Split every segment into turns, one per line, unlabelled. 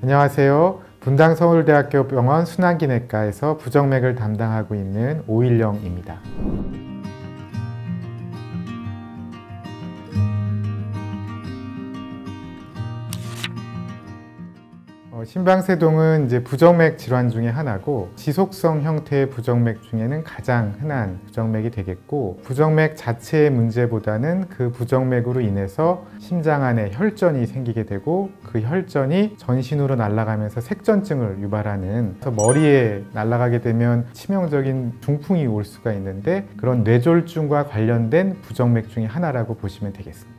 안녕하세요. 분당 서울대학교 병원 순환기내과에서 부정맥을 담당하고 있는 오일영입니다. 심방세동은 이제 부정맥 질환 중에 하나고 지속성 형태의 부정맥 중에는 가장 흔한 부정맥이 되겠고, 부정맥 자체의 문제보다는 그 부정맥으로 인해서 심장 안에 혈전이 생기게 되고 그 혈전이 전신으로 날아가면서 색전증을 유발하는, 그래서 머리에 날아가게 되면 치명적인 중풍이 올 수가 있는데 그런 뇌졸중과 관련된 부정맥 중에 하나라고 보시면 되겠습니다.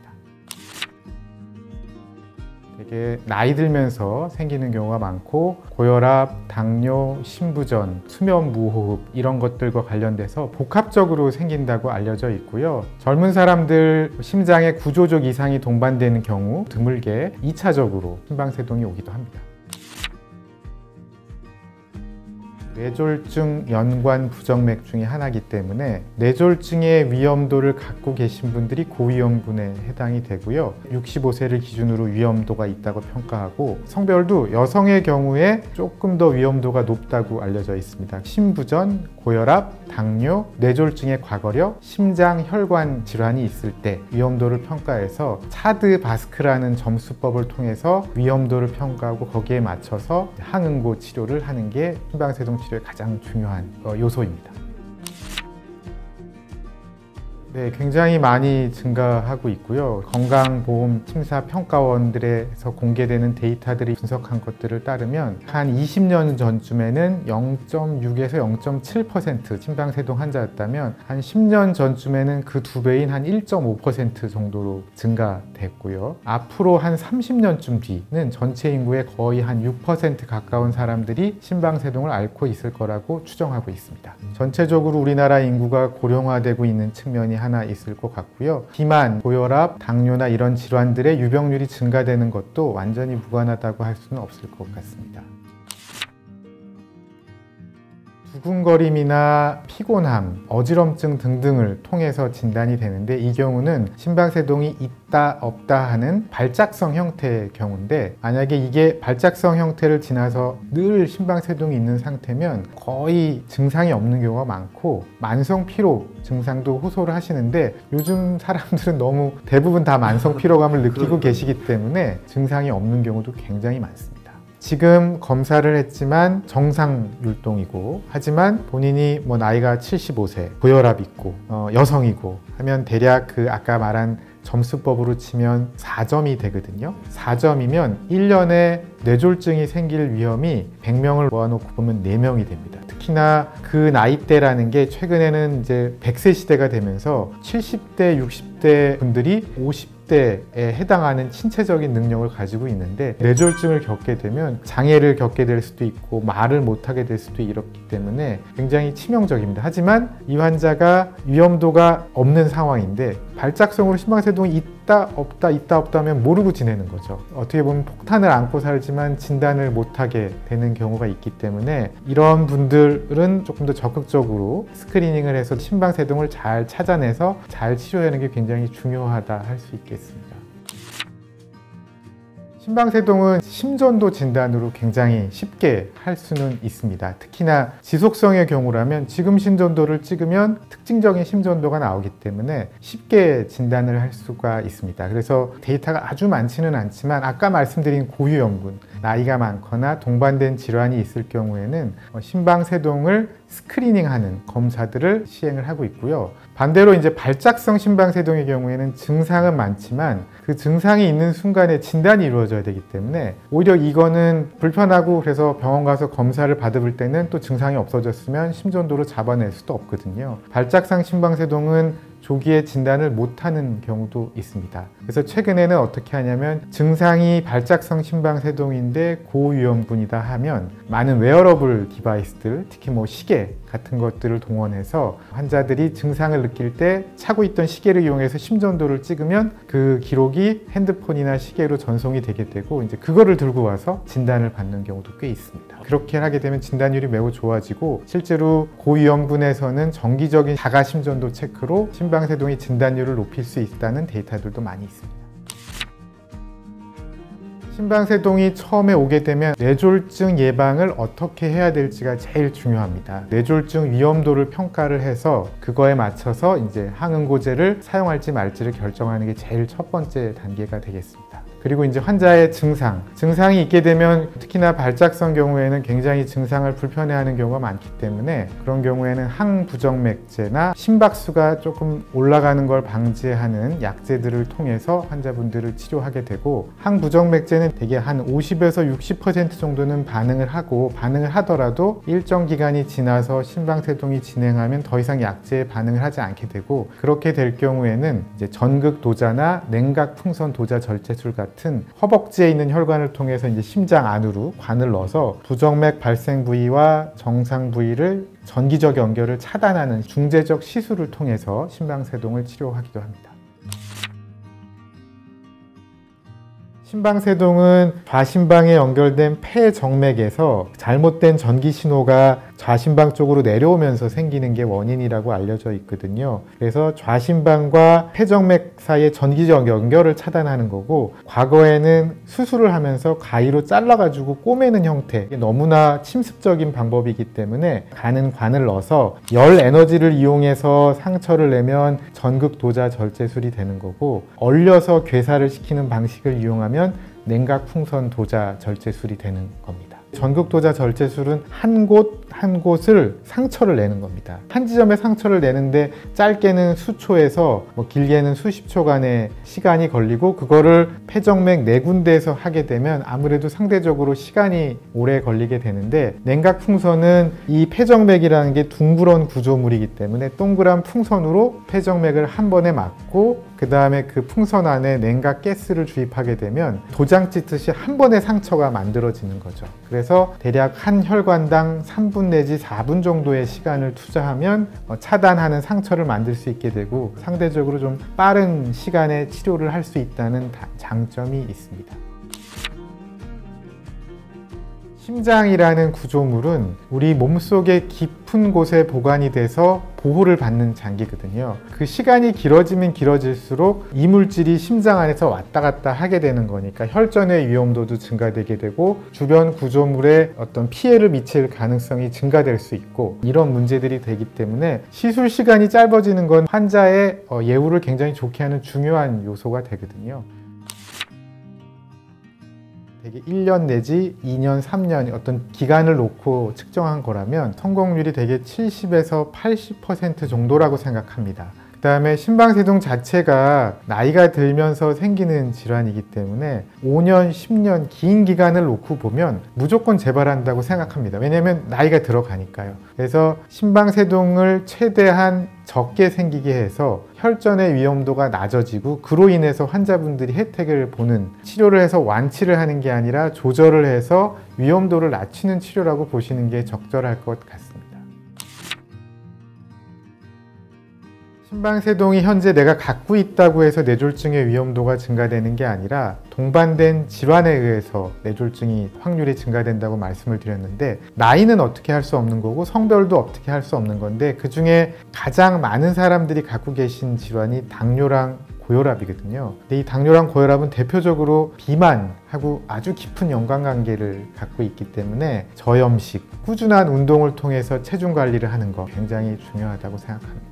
되게 나이 들면서 생기는 경우가 많고, 고혈압, 당뇨, 심부전, 수면무호흡 이런 것들과 관련돼서 복합적으로 생긴다고 알려져 있고요. 젊은 사람들 심장에 구조적 이상이 동반되는 경우 드물게 2차적으로 심방세동이 오기도 합니다. 뇌졸중 연관 부정맥 중에 하나이기 때문에 뇌졸중의 위험도를 갖고 계신 분들이 고위험군에 해당이 되고요. 65세를 기준으로 위험도가 있다고 평가하고, 성별도 여성의 경우에 조금 더 위험도가 높다고 알려져 있습니다. 심부전, 고혈압, 당뇨, 뇌졸중의 과거력, 심장 혈관 질환이 있을 때 위험도를 평가해서 차드 바스크라는 점수법을 통해서 위험도를 평가하고 거기에 맞춰서 항응고 치료를 하는 게 심방세동 치료의 가장 중요한 요소입니다. 네, 굉장히 많이 증가하고 있고요. 건강보험 심사평가원들에서 공개되는 데이터들이 분석한 것들을 따르면 한 20년 전쯤에는 0.6에서 0.7% 심방세동 환자였다면 한 10년 전쯤에는 그 2배인 한 1.5% 정도로 증가됐고요. 앞으로 한 30년쯤 뒤는 전체 인구의 거의 한 6% 가까운 사람들이 심방세동을 앓고 있을 거라고 추정하고 있습니다. 전체적으로 우리나라 인구가 고령화되고 있는 측면이 하나 있을 것 같고요. 비만, 고혈압, 당뇨나 이런 질환들의 유병률이 증가되는 것도 완전히 무관하다고 할 수는 없을 것 같습니다. 두근거림이나 피곤함, 어지럼증 등등을 통해서 진단이 되는데, 이 경우는 심방세동이 있다 없다 하는 발작성 형태의 경우인데, 만약에 이게 발작성 형태를 지나서 늘 심방세동이 있는 상태면 거의 증상이 없는 경우가 많고, 만성 피로 증상도 호소를 하시는데 요즘 사람들은 너무 대부분 다 만성 피로감을 느끼고 계시기 때문에 증상이 없는 경우도 굉장히 많습니다. 지금 검사를 했지만 정상 율동이고, 하지만 본인이 나이가 75세, 고혈압 있고 여성이고 하면 대략 그 아까 말한 점수법으로 치면 4점이 되거든요. 4점이면 1년에 뇌졸중이 생길 위험이 100명을 모아놓고 보면 4명이 됩니다. 특히나 그 나이대라는 게 최근에는 이제 100세 시대가 되면서 70대, 60대 분들이 50대에 해당하는 신체적인 능력을 가지고 있는데, 뇌졸중을 겪게 되면 장애를 겪게 될 수도 있고 말을 못하게 될 수도 있기 때문에 굉장히 치명적입니다. 하지만 이 환자가 위험도가 없는 상황인데 발작성으로 심방세동이 있다 없다 하면 모르고 지내는 거죠. 어떻게 보면 폭탄을 안고 살지만 진단을 못하게 되는 경우가 있기 때문에 이런 분들은 조금 더 적극적으로 스크리닝을 해서 심방세동을 잘 찾아내서 잘 치료하는 게 굉장히 중요하다 할 수 있겠습니다. 심방세동은 심전도 진단으로 굉장히 쉽게 할 수는 있습니다. 특히나 지속성의 경우라면 지금 심전도를 찍으면 특징적인 심전도가 나오기 때문에 쉽게 진단을 할 수가 있습니다. 그래서 데이터가 아주 많지는 않지만 아까 말씀드린 고위험군, 나이가 많거나 동반된 질환이 있을 경우에는 심방세동을 스크리닝하는 검사들을 시행을 하고 있고요. 반대로 이제 발작성 심방세동의 경우에는 증상은 많지만 그 증상이 있는 순간에 진단이 이루어져야 되기 때문에 오히려 이거는 불편하고, 그래서 병원 가서 검사를 받을 때는 또 증상이 없어졌으면 심전도를 잡아낼 수도 없거든요. 발작성 심방세동은 조기에 진단을 못하는 경우도 있습니다. 그래서 최근에는 어떻게 하냐면, 증상이 발작성 심방세동인데 고위험군이다 하면 많은 웨어러블 디바이스들, 특히 시계 같은 것들을 동원해서 환자들이 증상을 느낄 때 차고 있던 시계를 이용해서 심전도를 찍으면 그 기록이 핸드폰이나 시계로 전송이 되게 되고, 이제 그거를 들고 와서 진단을 받는 경우도 꽤 있습니다. 그렇게 하게 되면 진단율이 매우 좋아지고, 실제로 고위험군에서는 정기적인 자가 심전도 체크로 심방세동의 진단율을 높일 수 있다는 데이터들도 많이 있습니다. 심방세동이 처음에 오게 되면 뇌졸중 예방을 어떻게 해야 될지가 제일 중요합니다. 뇌졸중 위험도를 평가를 해서 그거에 맞춰서 이제 항응고제를 사용할지 말지를 결정하는 게 제일 첫 번째 단계가 되겠습니다. 그리고 이제 환자의 증상이 있게 되면 특히나 발작성 경우에는 굉장히 증상을 불편해하는 경우가 많기 때문에 그런 경우에는 항부정맥제나 심박수가 조금 올라가는 걸 방지하는 약제들을 통해서 환자분들을 치료하게 되고, 항부정맥제는 대개 한 50에서 60% 정도는 반응을 하더라도 일정 기간이 지나서 심방세동이 진행하면 더 이상 약제에 반응을 하지 않게 되고, 그렇게 될 경우에는 이제 전극도자나 냉각풍선도자 절제술 같은 허벅지에 있는 혈관을 통해서 이제 심장 안으로 관을 넣어서 부정맥 발생 부위와 정상 부위를 전기적 연결을 차단하는 중재적 시술을 통해서 심방세동을 치료하기도 합니다. 심방세동은 좌심방에 연결된 폐정맥에서 잘못된 전기 신호가 좌심방 쪽으로 내려오면서 생기는 게 원인이라고 알려져 있거든요. 그래서 좌심방과 폐정맥 사이의 전기적 연결을 차단하는 거고, 과거에는 수술을 하면서 가위로 잘라가지고 꼬매는 형태, 이게 너무나 침습적인 방법이기 때문에 가는 관을 넣어서 열 에너지를 이용해서 상처를 내면 전극도자 절제술이 되는 거고, 얼려서 괴사를 시키는 방식을 이용하면 냉각풍선 도자 절제술이 되는 겁니다. 전극도자 절제술은 한 곳을 상처를 내는 겁니다. 한 지점에 상처를 내는데 짧게는 수초에서 길게는 수십 초간의 시간이 걸리고, 그거를 폐정맥 네 군데에서 하게 되면 아무래도 상대적으로 시간이 오래 걸리게 되는데, 냉각풍선은 이 폐정맥이라는 게 둥그런 구조물이기 때문에 동그란 풍선으로 폐정맥을 한 번에 막고 그 다음에 그 풍선 안에 냉각 가스를 주입하게 되면 도장 찢듯이 한 번에 상처가 만들어지는 거죠. 그래서 대략 한 혈관당 3분 내지 4분 정도의 시간을 투자하면 차단하는 상처를 만들 수 있게 되고, 상대적으로 좀 빠른 시간에 치료를 할 수 있다는 장점이 있습니다. 심장이라는 구조물은 우리 몸속의 깊은 곳에 보관이 돼서 보호를 받는 장기거든요. 그 시간이 길어지면 길어질수록 이물질이 심장 안에서 왔다 갔다 하게 되는 거니까 혈전의 위험도도 증가되게 되고, 주변 구조물에 어떤 피해를 미칠 가능성이 증가될 수 있고, 이런 문제들이 되기 때문에 시술 시간이 짧아지는 건 환자의 예후를 굉장히 좋게 하는 중요한 요소가 되거든요. 되게 1년 내지 2년, 3년 어떤 기간을 놓고 측정한 거라면 성공률이 되게 70에서 80% 정도라고 생각합니다. 그 다음에 심방세동 자체가 나이가 들면서 생기는 질환이기 때문에 5년, 10년 긴 기간을 놓고 보면 무조건 재발한다고 생각합니다. 왜냐하면 나이가 들어가니까요. 그래서 심방세동을 최대한 적게 생기게 해서 혈전의 위험도가 낮아지고, 그로 인해서 환자분들이 혜택을 보는, 치료를 해서 완치를 하는 게 아니라 조절을 해서 위험도를 낮추는 치료라고 보시는 게 적절할 것 같습니다. 심방세동이 현재 내가 갖고 있다고 해서 뇌졸중의 위험도가 증가되는 게 아니라 동반된 질환에 의해서 뇌졸중이 확률이 증가된다고 말씀을 드렸는데, 나이는 어떻게 할 수 없는 거고 성별도 어떻게 할 수 없는 건데, 그 중에 가장 많은 사람들이 갖고 계신 질환이 당뇨랑 고혈압이거든요. 근데 이 당뇨랑 고혈압은 대표적으로 비만하고 아주 깊은 연관관계를 갖고 있기 때문에 저염식, 꾸준한 운동을 통해서 체중 관리를 하는 거 굉장히 중요하다고 생각합니다.